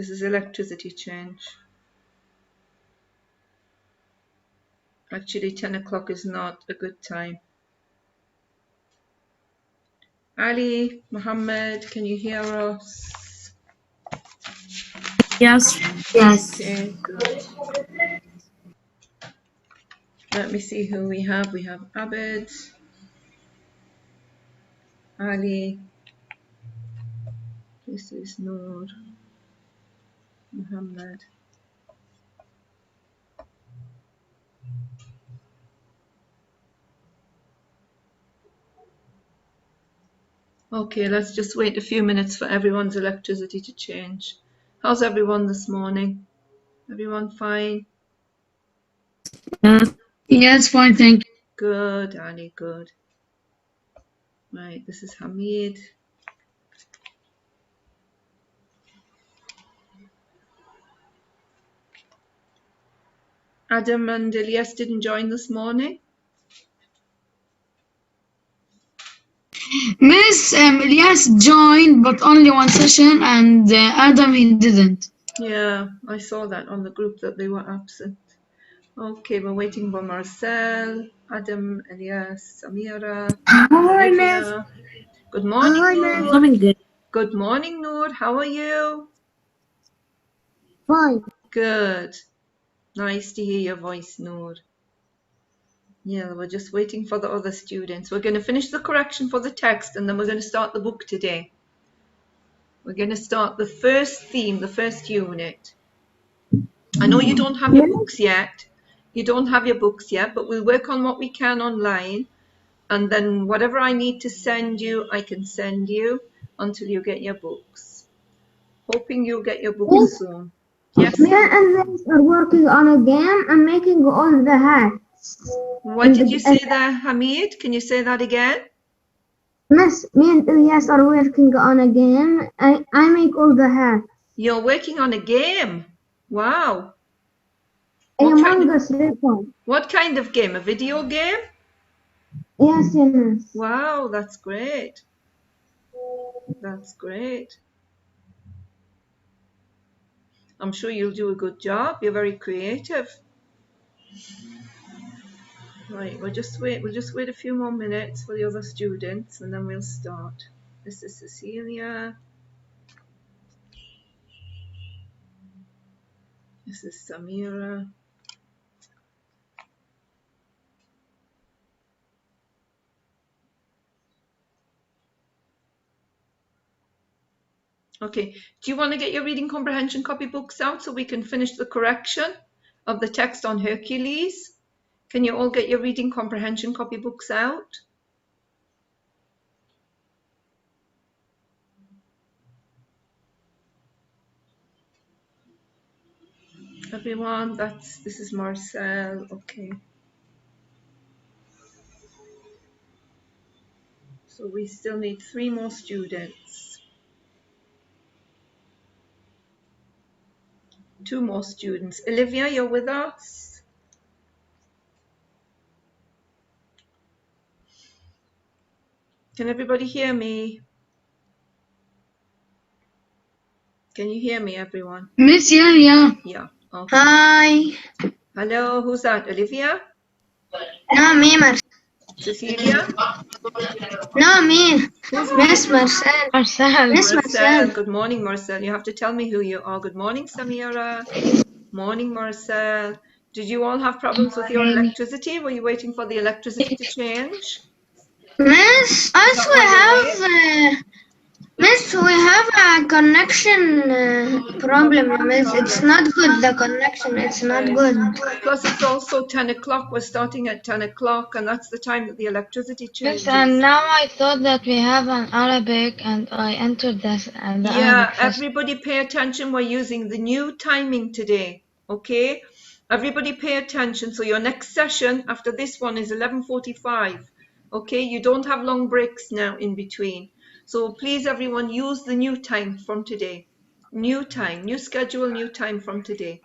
This is electricity change. Actually, 10 o'clock is not a good time. Ali, Muhammad, can you hear us? Yes. Yes. Okay, good. Let me see who we have. We have Abid, Ali, this is Noor, Muhammad. Okay, let's just wait a few minutes for everyone's electricity to change. How's everyone this morning? Everyone fine? Yes, fine, thank you. Good, Ali, good. Right, this is Hamid. Adam and Ilyas didn't join this morning. Miss Elias joined, but only one session, and Adam, he didn't. Yeah, I saw that on the group that they were absent. Okay, we're waiting for Marcel, Adam, Ilyas, Samira, Olivia. Good morning, Noor. Good morning, Noor. How are you? Fine. Good. Nice to hear your voice, Noor. Yeah, we're just waiting for the other students. We're going to finish the correction for the text and then we're going to start the book today. We're going to start the first theme, the first unit. I know you don't have your books yet. You don't have your books yet, but we'll work on what we can online. And then whatever I need to send you, I can send you until you get your books. Hoping you'll get your books soon. Yes? Me and Liz are working on a game and making all the hats. What did you say there, Hamid? Can you say that again? Miss, me and Ilyas are working on a game. I make all the hats. You're working on a game. Wow. Among Us record. What kind of game? A video game? Yes, yes. Wow, that's great. That's great. I'm sure you'll do a good job. You're very creative. Right, we'll just wait a few more minutes for the other students and then we'll start. This is Cecilia. This is Samira. Okay, do you want to get your reading comprehension copybooks out so we can finish the correction of the text on Hercules? Can you all get your reading comprehension copybooks out? Everyone, this is Marcel. Okay. So we still need 3 more students. 2 more students. Olivia, you're with us? Can everybody hear me? Can you hear me, everyone? Miss, yeah. Yeah. Okay. Hi. Hello, who's that? Olivia? No, me, Marcel. Cecilia? No, me. Who's Miss Marcel. Miss Marcel. Good morning, Marcel. You have to tell me who you are. Good morning, Samira. Morning, Marcel. Did you all have problems with your electricity? Were you waiting for the electricity to change? Miss, also we have a connection problem, Miss. It's not good, the connection. It's not good. Plus, it's also 10 o'clock. We're starting at 10 o'clock, and that's the time that the electricity changes. Yes, and now I thought that we have an Arabic, and I entered this. And yeah, everybody pay attention. We're using the new timing today, okay? Everybody pay attention. So your next session after this one is 11:45, okay? You don't have long breaks now in between. So please, everyone, use the new time from today. New time, new schedule, new time from today.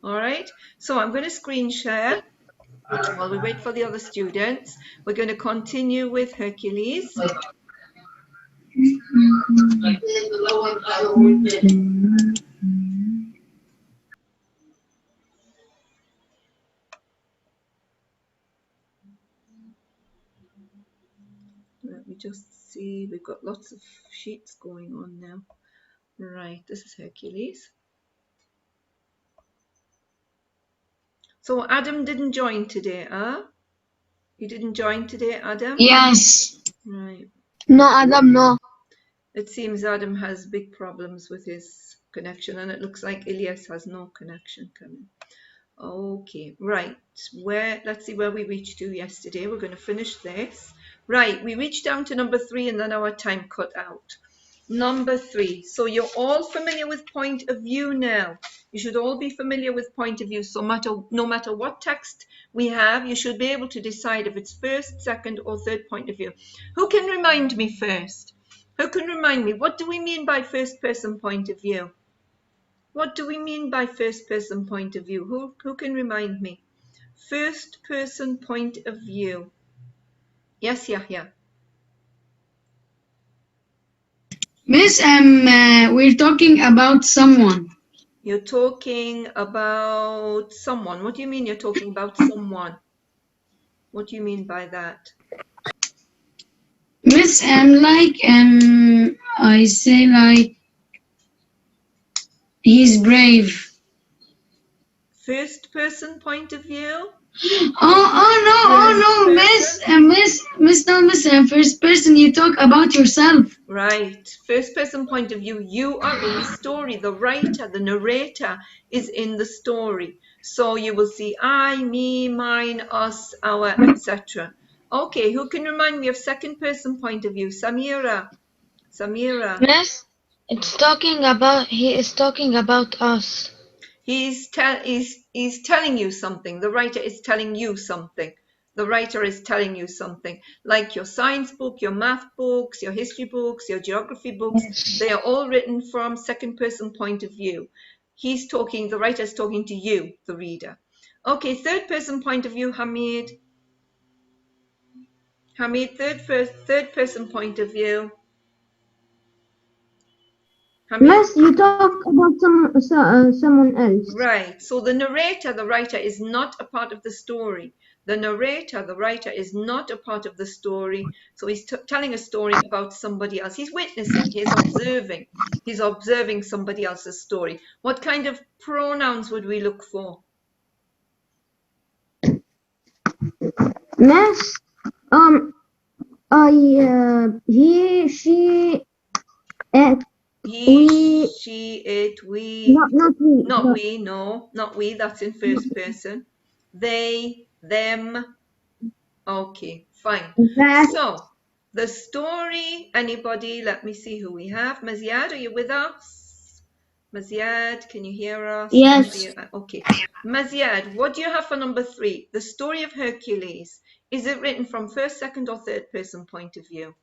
All right? So I'm going to screen share while we wait for the other students. We're going to continue with Hercules. just see. We've got lots of sheets going on now. Right, this is Hercules. So Adam didn't join today, huh? You didn't join today, Adam? Yes. Right. No, Adam, no. It seems Adam has big problems with his connection, and it looks like Ilyas has no connection coming. Okay, right. Let's see where we reached to yesterday. We're going to finish this. Right, we reached down to number 3 and then our time cut out. Number 3. So you're all familiar with point of view now. You should all be familiar with point of view. So no matter what text we have, you should be able to decide if it's first, second, or third point of view. Who can remind me first? Who can remind me? What do we mean by first person point of view? What do we mean by first person point of view? Who can remind me? First person point of view. Yes, Yahya. Miss, we're talking about someone. You're talking about someone. What do you mean you're talking about someone? What do you mean by that? Miss, I say like he's brave. First person point of view? Oh no, Miss, first person, you talk about yourself. Right. First person point of view. You are in the story. The writer, the narrator is in the story. So you will see I, me, mine, us, our, etc. Okay, who can remind me of second person point of view? Samira. Miss, he is talking about us. He's telling you something. The writer is telling you something. The writer is telling you something. Like your science book, your math books, your history books, your geography books, they are all written from second person point of view. The writer is talking to you, the reader. Okay, third person point of view, Hamid. Hamid, third person point of view. Hamid? Miss, you talk about someone else. Right. So the narrator, the writer, is not a part of the story. The narrator, the writer, is not a part of the story. So he's telling a story about somebody else. He's witnessing, he's observing. He's observing somebody else's story. What kind of pronouns would we look for? Miss, he, she, it, He, we, she, it, we. not we. Not we, no. Not we, that's in first person. They, them. Okay, fine. That, So, the story, anybody, let me see who we have. Maziad, are you with us? Maziad, can you hear us? yes. Okay. Maziad, what do you have for number 3? The story of Hercules. Is it written from first, second, or third person point of view?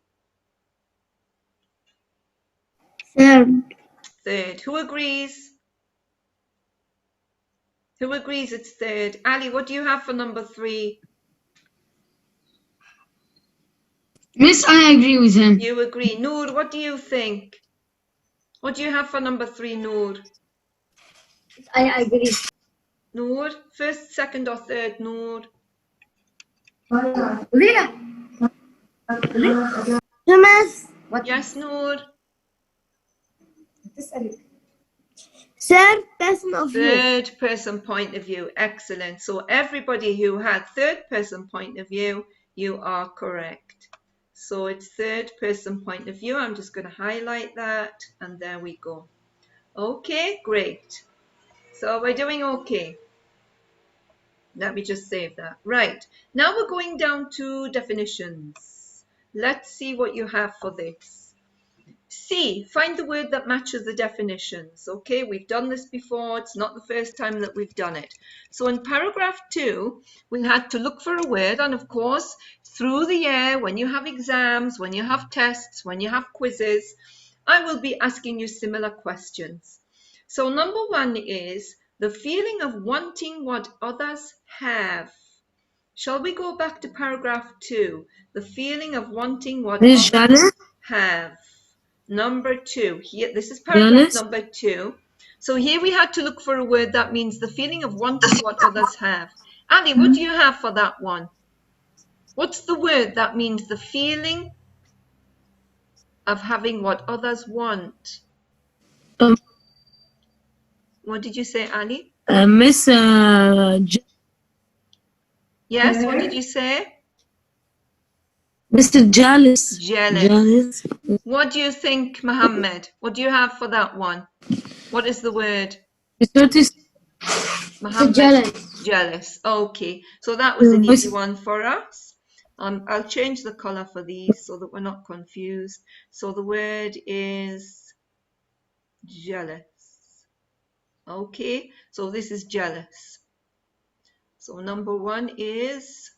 Third. Third. Who agrees? Who agrees it's third? Ali, what do you have for number 3? Miss, I agree with him. You agree. Noor, what do you think? What do you have for number 3, Noor? I agree. Noor, first, second, or third, Noor? Miss, Yes, Noor. third person of view. Third person point of view. Excellent. So everybody who had third person point of view, you are correct. So it's third person point of view. I'm just going to highlight that, and there we go. Okay, great. So we're doing okay. Let me just save that. Right. Now we're going down to definitions. Let's see what you have for this. C, find the word that matches the definitions. Okay, we've done this before. It's not the first time that we've done it. So in paragraph 2, we had to look for a word. And of course, through the year, when you have exams, when you have tests, when you have quizzes, I will be asking you similar questions. So number 1 is the feeling of wanting what others have. Shall we go back to paragraph 2? The feeling of wanting what others have. Number 2. Here, this is paragraph number 2. So here we had to look for a word that means the feeling of wanting what others have. Ali, what do you have for that one? What's the word that means the feeling of having what others want. Um, What did you say, Ali? Miss Yes, what did you say? Mr. Jealous. Jealous. What do you think, Muhammad? What do you have for that one? What is the word? Mr. Otis. Muhammad? Jealous. Jealous. Okay, so that was an easy Miss- one for us. I'll change the color for these so that we're not confused. So the word is jealous. Okay, so this is jealous. So number one is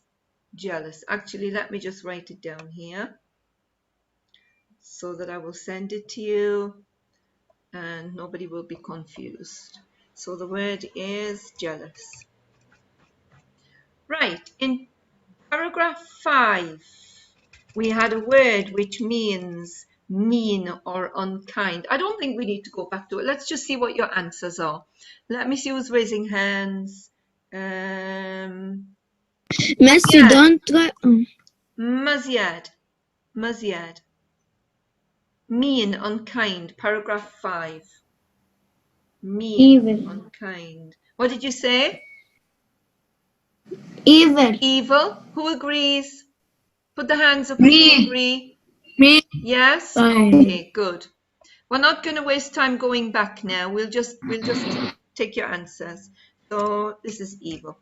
jealous. Actually, let me just write it down here so that I will send it to you and nobody will be confused. So the word is jealous. Right, in paragraph 5, we had a word which means mean or unkind. I don't think we need to go back to it. Let's just see what your answers are. Let me see who's raising hands. Messi, Maziad. don't try. Maziad. Mean, unkind, paragraph 5. Mean, Evil. unkind. What did you say? Evil. Evil. Who agrees? Put the hands up if you Me. agree. Me. Yes? Fine. Okay, good. We're not going to waste time going back now. We'll just take your answers. So this is evil.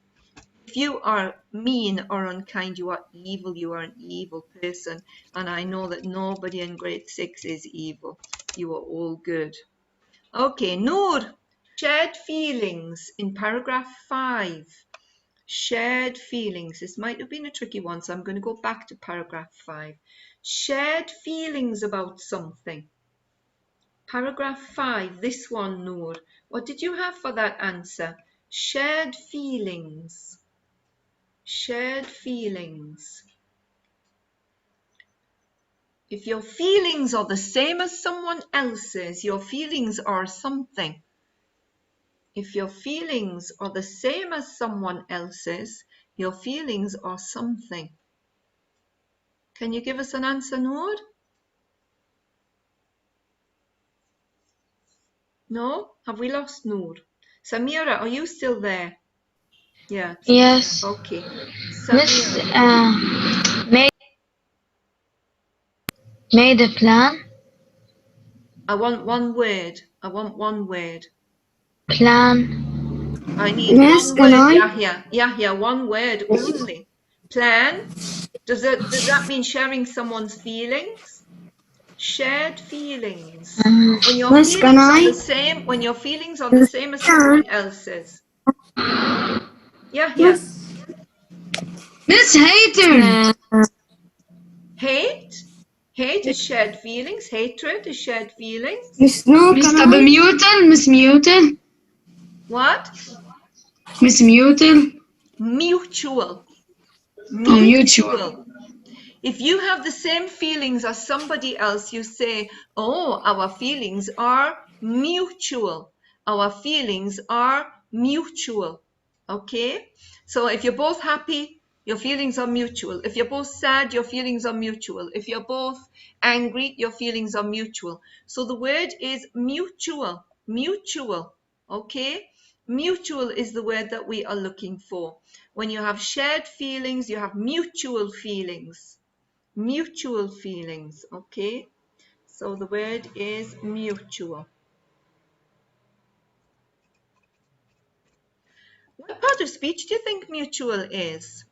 If you are mean or unkind, you are evil. You are an evil person. And I know that nobody in grade 6 is evil. You are all good. Okay, Noor, shared feelings in paragraph 5. Shared feelings. This might have been a tricky one, so I'm going to go back to paragraph 5. Shared feelings about something. Paragraph 5, this one, Noor. What did you have for that answer? Shared feelings. Shared feelings. If your feelings are the same as someone else's, your feelings are something. If your feelings are the same as someone else's, your feelings are something. Can you give us an answer, Noor? No? Have we lost Noor? Samira, are you still there? Yeah. Yes. Okay. Miss Samira. made a plan. I want one word. I want one word. Plan. I need Miss, one can word, I? Yahya. Yahya, one word only. Plan. Does that mean sharing someone's feelings? Shared feelings. When your Miss, can feelings are the I? same, when your feelings are the same as someone else's. Yahya. Miss Hater. Hate. Hate is shared feelings. Hatred is shared feelings. Miss, no, Miss can I? Mutal. Miss Mutal. What? Miss Mutal. Mutual. Oh, mutual. Mutual. If you have the same feelings as somebody else, you say, oh, our feelings are mutual. Our feelings are mutual. Okay? So if you're both happy, your feelings are mutual. If you're both sad, your feelings are mutual. If you're both angry, your feelings are mutual. So the word is mutual. Mutual. Okay? Mutual is the word that we are looking for. When you have shared feelings, you have mutual feelings. Mutual feelings. Okay? So the word is mutual. What part of speech do you think mutual is?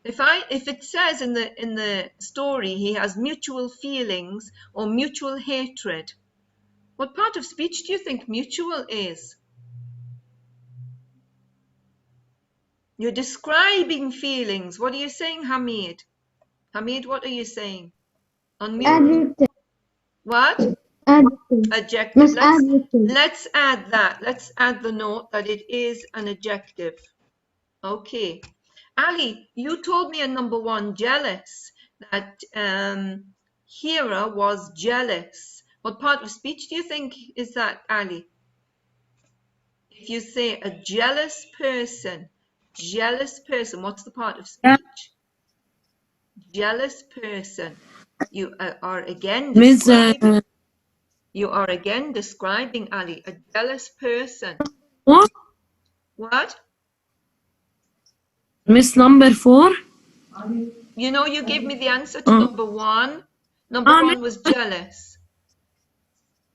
If it says in the story he has mutual feelings or mutual hatred, what part of speech do you think mutual is? You're describing feelings. What are you saying, Hamid? Hamid, what are you saying? Unmute. Adjective. What? Adjective. Adjective. Miss, adjective. Let's add that. Let's add the note that it is an adjective. Okay. Ali, you told me in number 1, jealous, that Hira was jealous. What part of speech do you think is that, Ali? If you say a jealous person, what's the part of speech? Jealous person. You are again Miss, describing. You are again describing, Ali, a jealous person. what? What? Miss number 4? You know, you gave me the answer to number 1. Number 1 was jealous.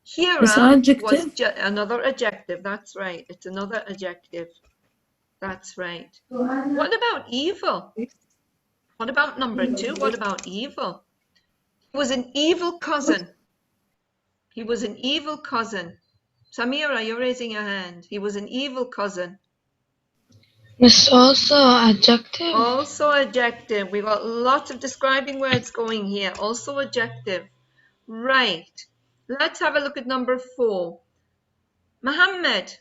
Miss Hira was adjective? another adjective. That's right. It's another adjective. That's right. What about evil? What about number 2? What about evil? He was an evil cousin. He was an evil cousin. Samira, you're raising your hand. He was an evil cousin. Miss, also adjective. Also adjective. We got lots of describing words going here. Also adjective. Right. Let's have a look at number 4. Muhammad,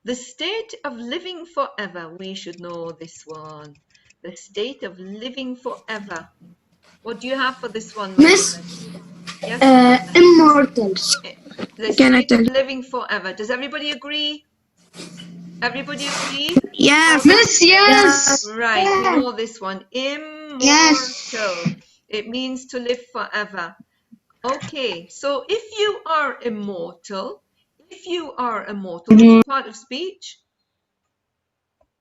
the state of living forever. We should know this one. The state of living forever. What do you have for this one, Miss, Muhammad? Yes, Muhammad. immortal. The Can I state tell of you? living forever. Does everybody agree? Everybody agree? Yes. Miss, yes. Right, we know this one. Yes. Immortal. It means to live forever. Okay, so if you are immortal, what's the part of speech?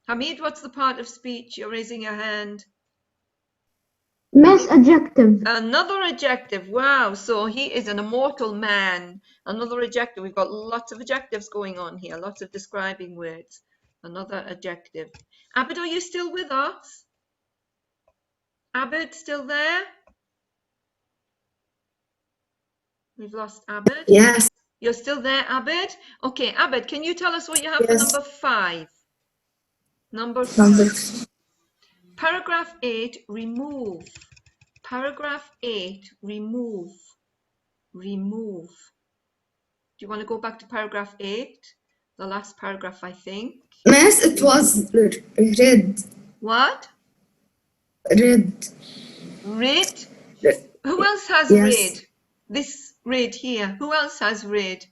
Hamid, what's the part of speech? You're raising your hand. Miss, adjective. Another adjective. Wow, so he is an immortal man. Another adjective. We've got lots of adjectives going on here, lots of describing words. Another adjective. Abid, are you still with us? Abid, still there? We've lost Abid. Yes. You're still there, Abid? Okay, Abid, can you tell us what you have for number 5? Number 5. Paragraph 8, remove. Paragraph 8, remove. Remove. Do you want to go back to paragraph 8? The last paragraph, I think. Miss, it was red. What? Red. Red? Who else has Yes. red? This red here. Who else has red?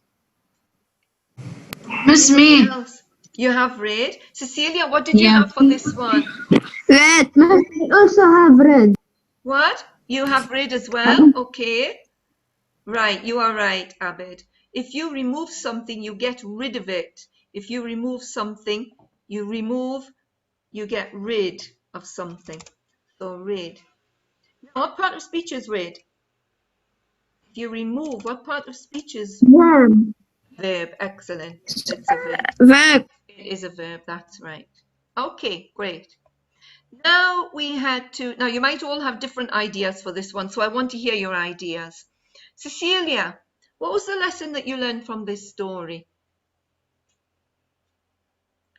Miss Anybody me. else? You have red. Cecilia, what did you Yeah. have for this one? Red. Miss, I also have red. What? You have red as well? Okay. Right, you are right, Abid. If you remove something, you get rid of it. If you remove something, you get rid of something. So rid. Now, what part of speech is rid? If you remove, what part of speech is Verb. verb? Excellent. It's a verb. Verb. It is a verb, that's right. Okay, great. Now now you might all have different ideas for this one, so I want to hear your ideas. Cecilia, what was the lesson that you learned from this story?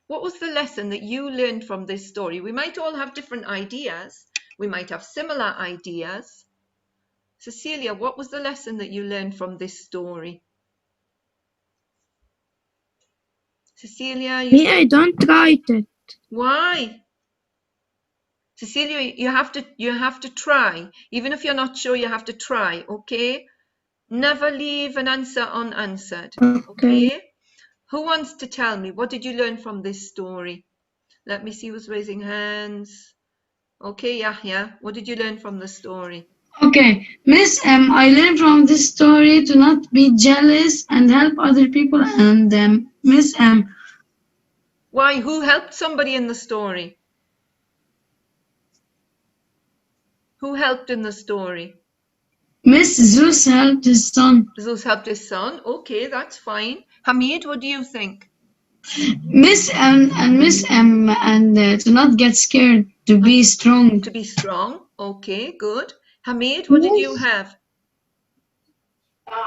What was the lesson that you learned from this story? We might all have different ideas. We might have similar ideas. Cecilia, what was the lesson that you learned from this story? Cecilia, Me, I don't write it. why? Cecilia, you have to try. Even if you're not sure, you have to try, okay? Never leave an answer unanswered, okay? Who wants to tell me, what did you learn from this story? Let me see who's raising hands. Okay, Yahya, what did you learn from the story? Okay, Miss, I learned from this story to not be jealous and help other people. And Miss, Why, who helped somebody in the story? Who helped in the story? Miss Zeus helped his son. Zeus helped his son. Okay, that's fine. Hamid, what do you think? Miss, and Miss, and to not get scared, to be strong. To be strong. Okay, good. Hamid, what did you have?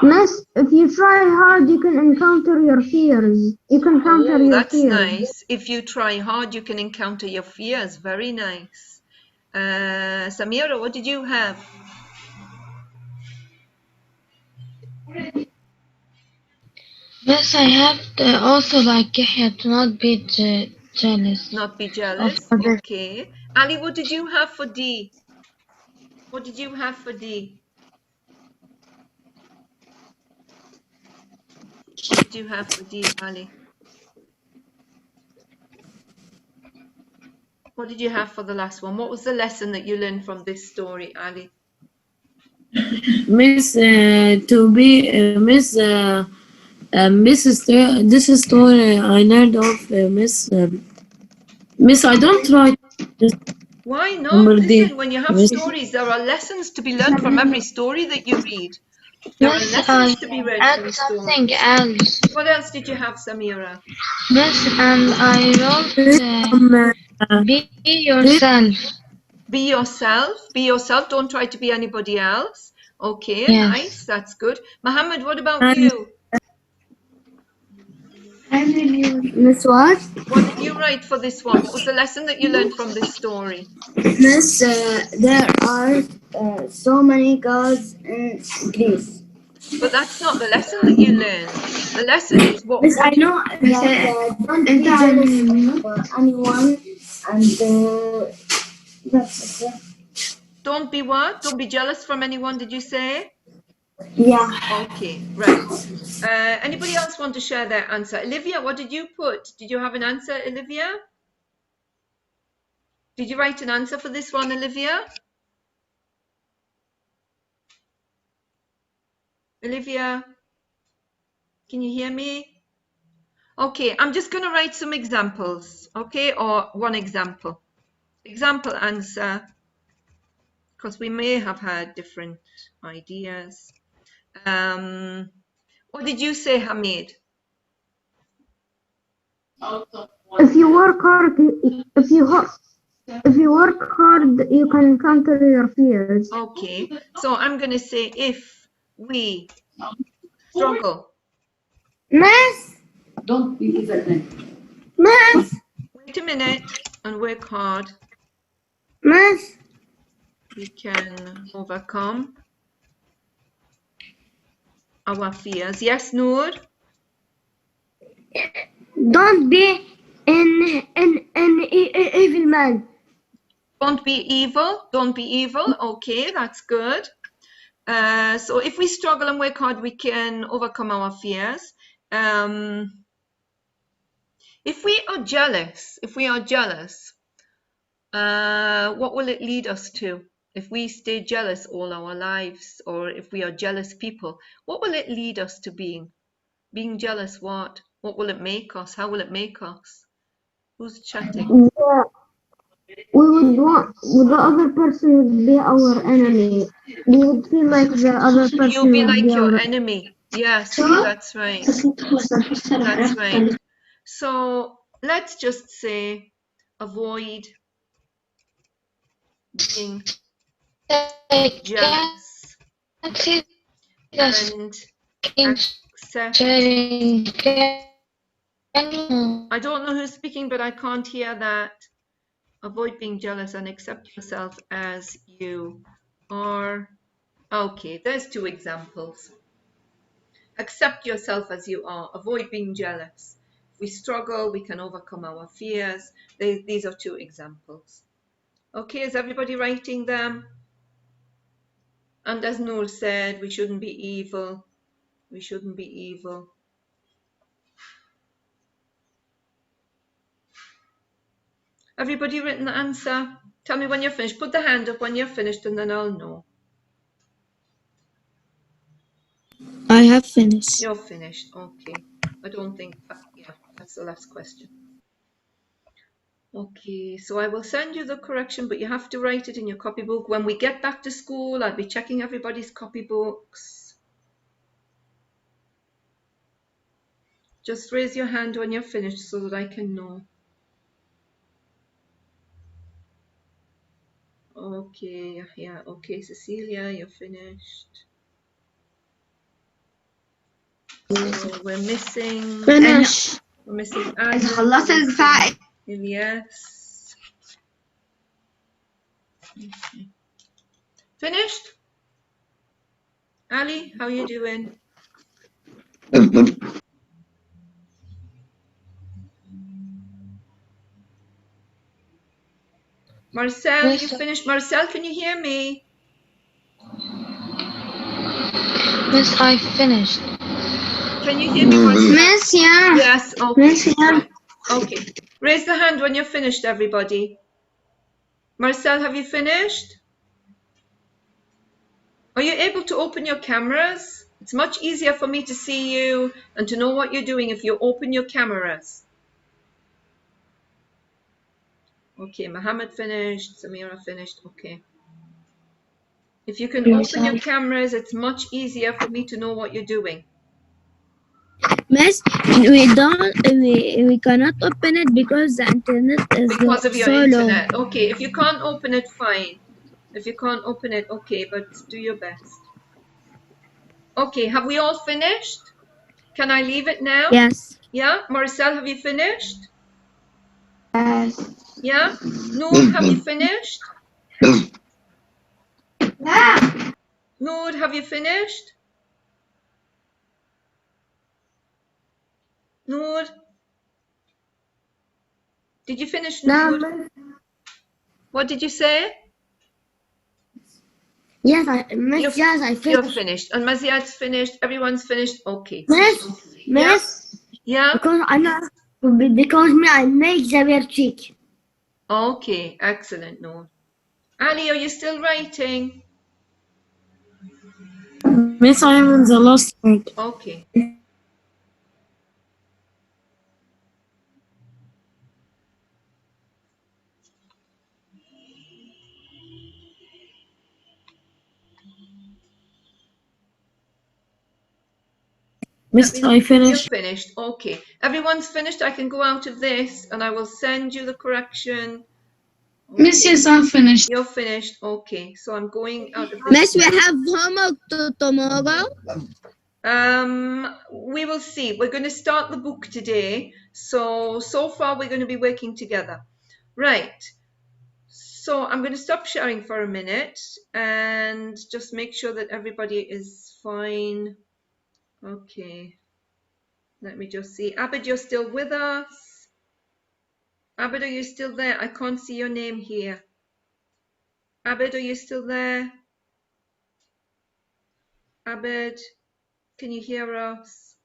Miss, if you try hard, you can encounter your fears. You can counter Oh, your that's fears. nice. If you try hard, you can encounter your fears. Very nice. Samira, what did you have? Miss, I have also like Yahya to not be jealous Not be of jealous. others. Okay. Ali, what did you have for D? What did you have for D? What did you have for D, Ali? What did you have for the last one? What was the lesson that you learned from this story, Ali? Miss, to be Miss, this story I learned of Miss. I don't write this Why not? number D. Listen, when you have Miss, stories, there are lessons to be learned from every story that you read. There are Miss, lessons I to be read add from something stories. else. What else did you have, Samira? Miss, and I wrote be this yourself. Be yourself. Be yourself. Don't try to be anybody else. Okay, nice. Yes. That's good. Mohammed, what about and you? Miss what? What did you write for this one? What was the lesson that you learned from this story? Miss, there are so many gods in Greece. But that's not the lesson that you learned. The lesson is Miss, I what you know that don't be jealous of anyone, and that's it. don't be what? Don't be jealous from anyone, did you say? Yeah. Okay, right. Anybody else want to share their answer? Olivia, what did you put? Did you have an answer, Olivia? Did you write an answer for this one, Olivia? Olivia, can you hear me? Okay, I'm just going to write some examples, okay, or one example. Example answer, because we may have had different ideas. What did you say, Hamid? If you work hard, if you work hard, you can conquer your fears. Okay, so I'm going to say if we struggle. Miss, miss, Wait a minute and work hard. miss, We can overcome our fears. Yes, Noor? don't be an evil man. Don't be evil. Don't be evil. Okay, that's good. So if we struggle and work hard, we can overcome our fears. If we are jealous, what will it lead us to? If we stay jealous all our lives, or if we are jealous people, what will it lead us to being? Being jealous, what? What will it make us? How will it make us? Who's chatting? Yeah, we would want the other person would be our enemy. We would feel like the other You'll person be would be like your our enemy. Yes, that's right. That's right. So let's just say avoid being I jealous can't see the and screen accept. sharing. Can you? I don't know who's speaking, but I can't hear that. Avoid being jealous and accept yourself as you are. Okay, there's two examples. Accept yourself as you are. Avoid being jealous. If we struggle, we can overcome our fears. These are two examples. Okay, is everybody writing them? And as Noor said, we shouldn't be evil. We shouldn't be evil. Everybody written the answer? Tell me when you're finished. Put the hand up when you're finished and then I'll know. I have finished. You're finished. Okay. I don't think yeah, that's the last question. Okay, so I will send you the correction, but you have to write it in your copybook. When we get back to school, I'll be checking everybody's copybooks. Just raise your hand when you're finished so that I can know. Okay, yeah, okay, Cecilia, you're finished. So we're missing finish. Adam, خلصت الدفاع. Ilyas. Finished? Ali, how you doing? Marcel, you Miss, finished? Marcel, can you hear me? Miss, I finished. Can you hear me, Marcel? Miss, yeah. Yes, okay. Miss, yeah. Right. Okay. Raise the hand when you're finished, everybody. Marcel, have you finished? Are you able to open your cameras? It's much easier for me to see you and to know what you're doing if you open your cameras. Okay, Mohammed finished, Samira finished, okay. If you can open your cameras, it's much easier for me to know what you're doing. Miss, we cannot open it because the internet is Because of your so low. internet. Okay, if you can't open it, fine. If you can't open it, okay, but do your best. Okay, have we all finished? Can I leave it now? Yes. Yeah, Marcel, have you finished? Yes. Yeah, Noor, have you finished? Noor, have you finished? Noor, did you finish, Noor? No, What did you say? Yes, Miss, yes, I You're finished. finished. And Maziad's finished. Everyone's finished. Okay. Miss, Yeah? because me, I make the bear cheek. Okay, excellent, Noor. Ali, are you still writing? Miss, I am in the last word. Okay. Miss, I You're finished. finished. Okay. Everyone's finished. I can go out of this and I will send you the correction. Okay. Miss, yes, I'm finished. You're finished. Okay. So I'm going out of this. Miss, we have homework tomorrow. We will see. We're going to start the book today. So far we're going to be working together. Right. So I'm going to stop sharing for a minute and just make sure that everybody is fine. Okay. Let me just see. Abid, you're still with us? Abid, are you still there? I can't see your name here. Abid, are you still there? Abid, can you hear us?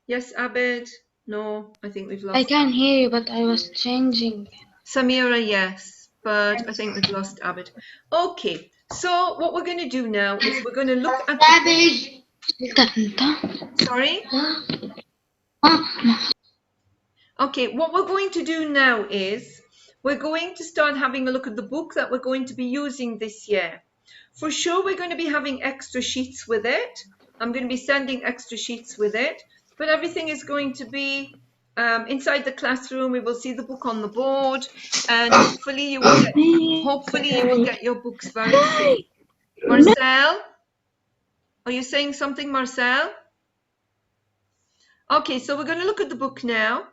Yes, Abid? No, I think we've lost. I can hear you, but I was changing. Samira, yes, but I think we've lost Abid. Okay, so what we're going to do now is we're going to look at Sorry? Okay, what we're going to do now is we're going to start having a look at the book that we're going to be using this year. For sure, we're going to be having extra sheets with it. I'm going to be sending extra sheets with it, but everything is going to be inside the classroom. We will see the book on the board, and hopefully you will get your books very soon. Marcel, are you saying something, Marcel? Okay, so we're going to look at the book now.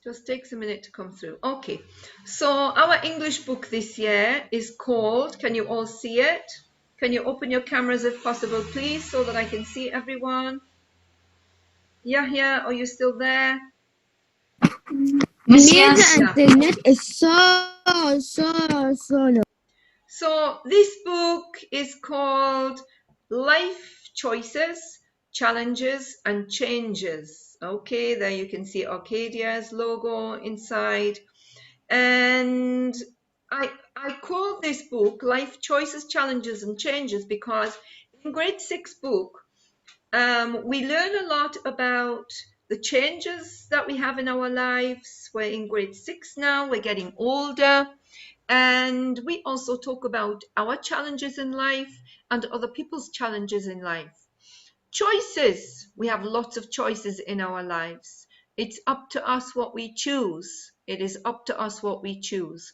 Just takes a minute to come through. Okay, so our English book this year is called, can you all see it? Can you open your cameras if possible, please, so that I can see everyone? Yahya, are you still there? Miss, The yes. internet is so low. So this book is called Life Choices, Challenges and Changes. Okay, there you can see Arcadia's logo inside. And I call this book Life Choices, Challenges and Changes because in grade 6 book, we learn a lot about the changes that we have in our lives. We're in grade 6 now, we're getting older. And we also talk about our challenges in life and other people's challenges in life. Choices. We have lots of choices in our lives. It's up to us what we choose. It is up to us what we choose.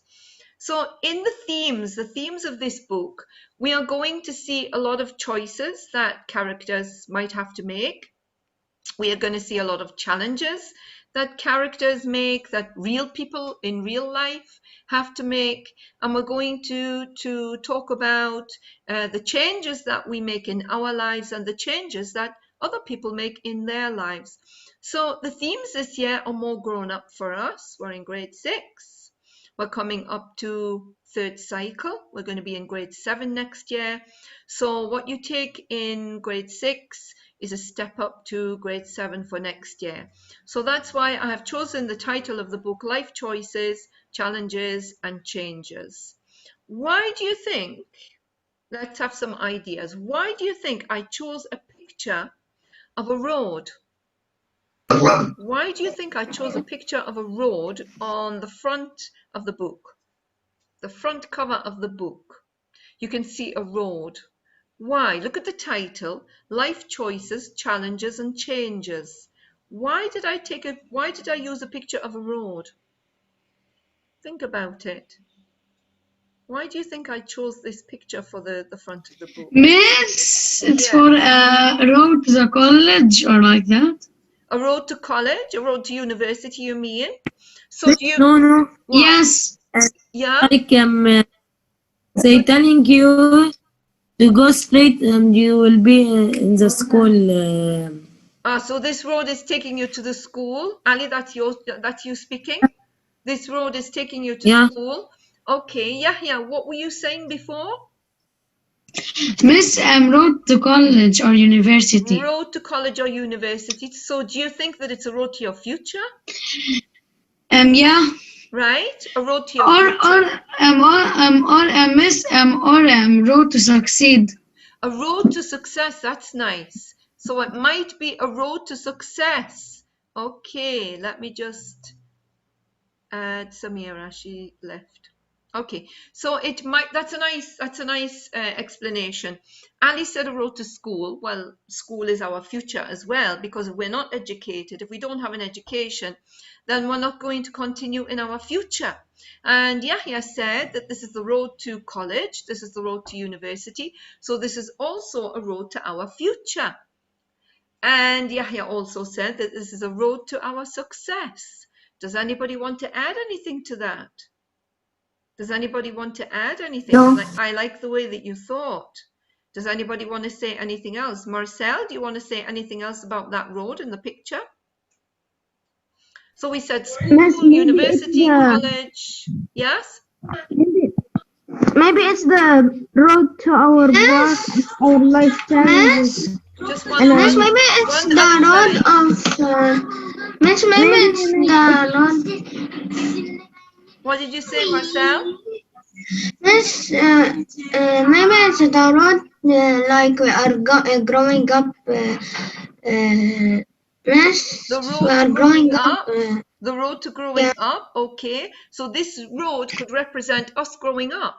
So in the themes of this book, we are going to see a lot of choices that characters might have to make. We are going to see a lot of challenges that characters make, that real people in real life have to make, and we're going to talk about the changes that we make in our lives and the changes that other people make in their lives. So the themes this year are more grown up for us. We're in grade 6. We're coming up to third cycle. We're going to be in grade 7 next year. So what you take in grade 6 is a step up to grade 7 for next year. So that's why I have chosen the title of the book, Life Choices, Challenges and Changes. Why do you think, let's have some ideas. Why do you think I chose a picture of a road? Why do you think I chose a picture of a road on the front of the book? The front cover of the book. You can see a road. Why? Look at the title, Life Choices, Challenges and Changes. Why did I use a picture of a road? Think about it. Why do you think I chose this picture for the front of the book? Miss, it's Yeah. for a road to the college or like that. A road to college, a road to university, you mean? So do you? No. What? Yes. Yeah. Like they telling you to go straight and you will be in the school. So this road is taking you to the school. Ali, that's you speaking. This road is taking you to Yeah. school. Okay, Yahya, what were you saying before? Miss, road to college or university. Road to college or university. So do you think that it's a road to your future? Yeah. Right? A road to your future. Miss, road to succeed. A road to success, that's nice. So it might be a road to success. Okay, let me just add Samira, she left. Okay, so it might, that's a nice explanation. Ali said a road to school. Well, school is our future as well, because if we're not educated, if we don't have an education, then we're not going to continue in our future. And Yahya said that this is the road to college, this is the road to university, so this is also a road to our future. And Yahya also said that this is a road to our success. Does anybody want to add anything to that? Does anybody want to add anything? No. I like the way that you thought. Does anybody want to say anything else? Marcel, do you want to say anything else about that road in the picture? So we said school, Miss, maybe university, college. Yes? maybe it's the road to our work, our life challenges. Just one Miss, one- maybe it's one the at a road time. of. Miss, maybe it's the road. What did you say, Marcel? Miss, maybe it's the road like we are growing up. Miss, The we road are to growing growing up. up. The road to growing up. Okay. So this road could represent us growing up.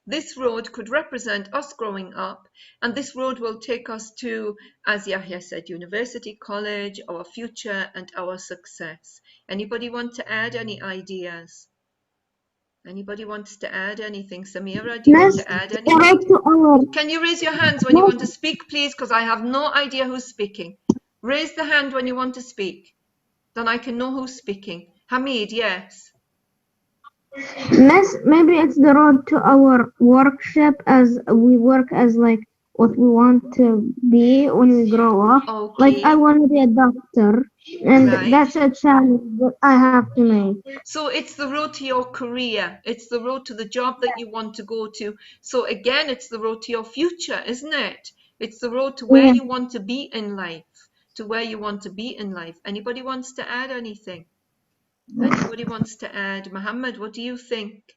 This road could represent us growing up, and this road will take us to, as Yahya said, university, college, our future, and our success. Anybody want to add any ideas? Anybody wants to add anything? Samira, do you want Miss, to add the anything? road to our Can you raise your hands when you want to speak, please? Because I have no idea who's speaking. Raise the hand when you want to speak. Then I can know who's speaking. Hamid, yes. Miss, maybe it's the road to our workshop as we work as like what we want to be when we grow up. Like Okay. I want to be a doctor, and Right. that's a challenge that I have to make. So it's the road to your career. It's the road to the job that you want to go to. So again, it's the road to your future, isn't it? It's the road to where Yeah. you want to be in life. To where you want to be in life. Anybody wants to add anything? Anybody wants to add? Muhammad, what do you think?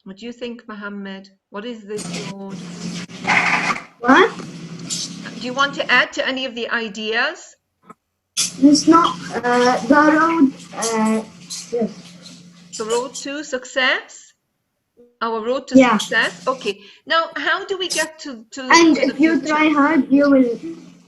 What do you think, Muhammad? What is this road? What? Do you want to add to any of the ideas? It's not the road. The road to success? Our road to Yeah. success? Okay. Now, how do we get to And the if you future? try hard, you will.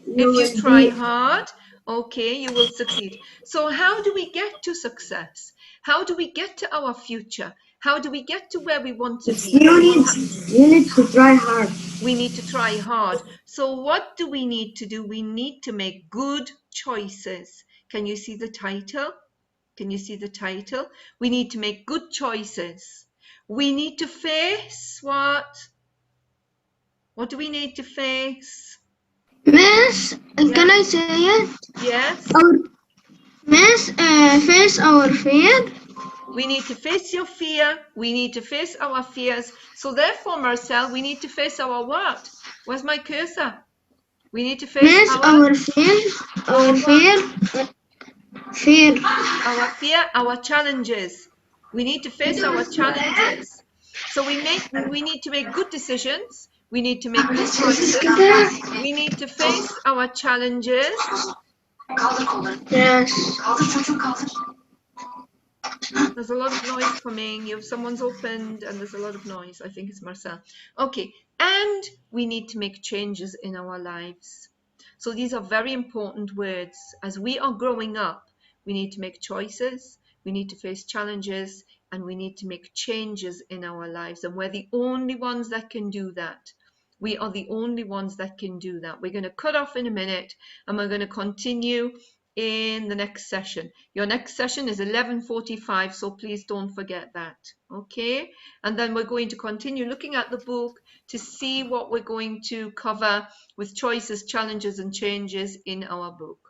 If you try hard, okay, you will succeed. So how do we get to success? How do we get to our future? How do we get to where we want to be? You need to try hard. We need to try hard. So what do we need to do? We need to make good choices. Can you see the title? Can you see the title? We need to make good choices. We need to face what? What do we need to face? Miss, Yeah. can I say it? Yes. Miss, face our fear. We need to face your fear. We need to face our fears. So therefore, Marcel, we need to face our what? Where's my cursor? We need to face Miss, our fear, our fear, our challenges. We need to face our challenges. So we need to make good decisions. We need to make good choices. We need to face our challenges. Yes. There's a lot of noise coming. Someone's opened and there's a lot of noise. I think it's Marcel. Okay, and we need to make changes in our lives. So these are very important words. As we are growing up, we need to make choices, we need to face challenges, and we need to make changes in our lives. And we're the only ones that can do that. We are the only ones that can do that. We're going to cut off in a minute and we're going to continue in the next session. Your next session is 11:45, so please don't forget that. Okay, and then we're going to continue looking at the book to see what we're going to cover with choices, challenges and changes in our book.